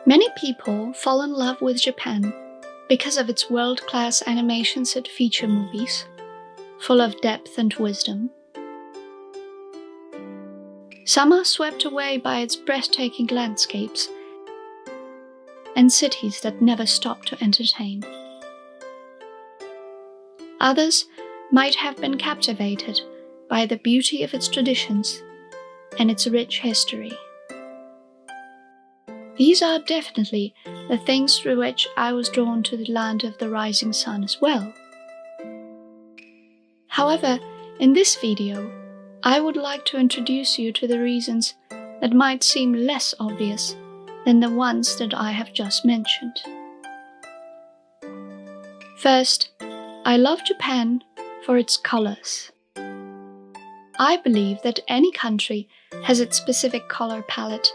Many people fall in love with Japan because of its world-class animations and feature movies, full of depth and wisdom. Some are swept away by its breathtaking landscapes and cities that never stop to entertain. Others might have been captivated by the beauty of its traditions and its rich history. These are definitely the things through which I was drawn to the land of the rising sun as well. However, in this video, I would like to introduce you to the reasons that might seem less obvious than the ones that I have just mentioned. First, I love Japan for its colors. I believe that any country has its specific color palette,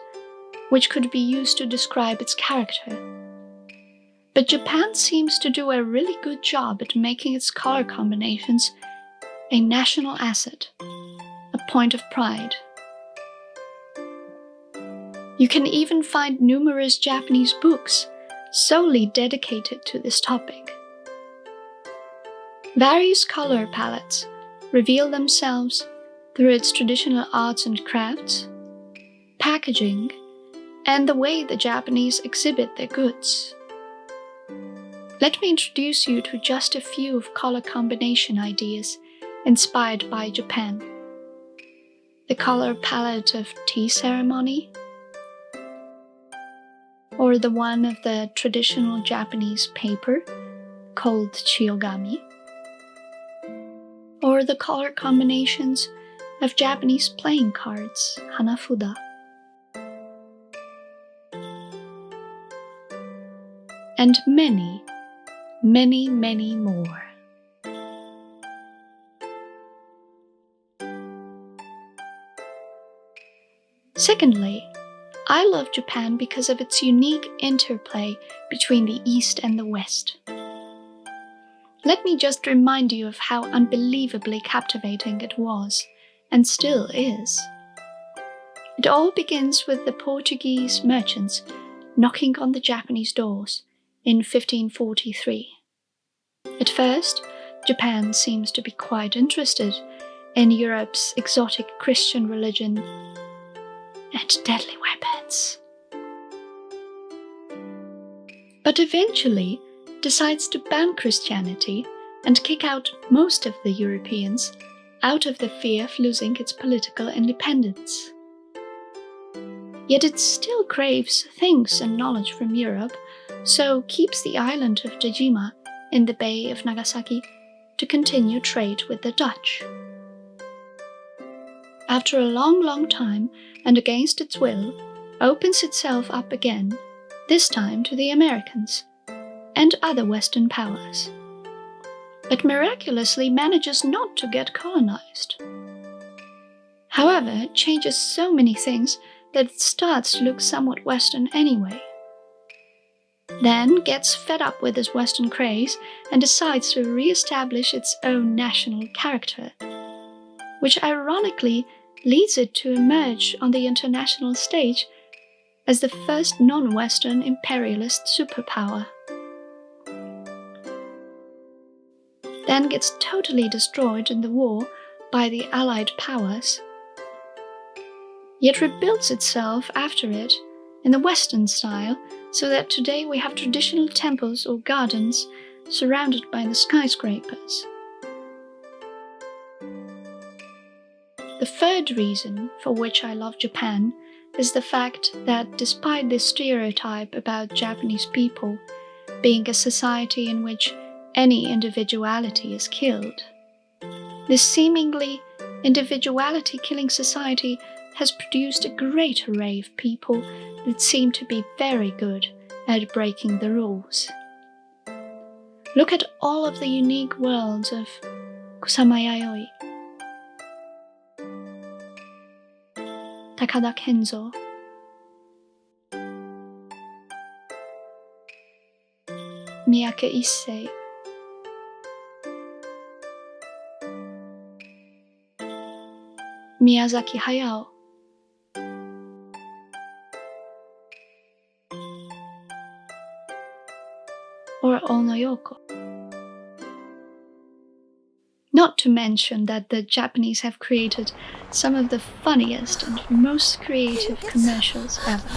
which could be used to describe its character. But Japan seems to do a really good job at making its color combinations a national asset, a point of pride. You can even find numerous Japanese books solely dedicated to this topic. Various color palettes reveal themselves through its traditional arts and crafts, packaging, and the way the Japanese exhibit their goods. Let me introduce you to just a few of color combination ideas inspired by Japan. The color palette of tea ceremony, or the one of the traditional Japanese paper called chiogami, or the color combinations of Japanese playing cards, hanafuda. And many, many, many more. Secondly, I love Japan because of its unique interplay between the East and the West. Let me just remind you of how unbelievably captivating it was, and still is. It all begins with the Portuguese merchants knocking on the Japanese doors in 1543. At first, Japan seems to be quite interested in Europe's exotic Christian religion and deadly weapons. But eventually decides to ban Christianity and kick out most of the Europeans out of the fear of losing its political independence. Yet it still craves things and knowledge from Europe, so keeps the island of Dejima in the Bay of Nagasaki to continue trade with the Dutch. After a long time, and against its will, opens itself up again, this time to the Americans and other Western powers, but miraculously manages not to get colonized. However, it changes so many things that it starts to look somewhat Western anyway. Then gets fed up with this Western craze and decides to re-establish its own national character, which ironically leads it to emerge on the international stage as the first non-Western imperialist superpower. Then gets totally destroyed in the war by the Allied powers, yet rebuilds itself after it in the Western style, so that today we have traditional temples or gardens surrounded by the skyscrapers. The third reason for which I love Japan is the fact that despite this stereotype about Japanese people being a society in which any individuality is killed, this seemingly individuality-killing society has produced a great array of people that seem to be very good at breaking the rules. Look at all of the unique worlds of Kusama Yayoi, Takada Kenzo, Miyake Issei, Miyazaki Hayao, or onoyoko. Not to mention that the Japanese have created some of the funniest and most creative commercials ever.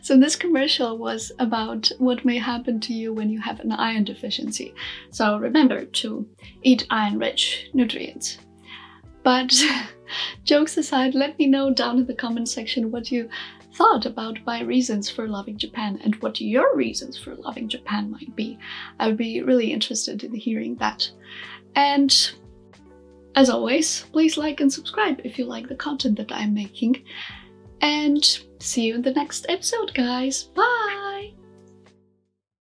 So this commercial was about what may happen to you when you have an iron deficiency. So remember to eat iron-rich nutrients. But jokes aside, let me know down in the comment section what you thought about my reasons for loving Japan and what your reasons for loving Japan might be. I would be really interested in hearing that. And as always, please like and subscribe if you like the content that I'm making. And see you in the next episode, guys. Bye!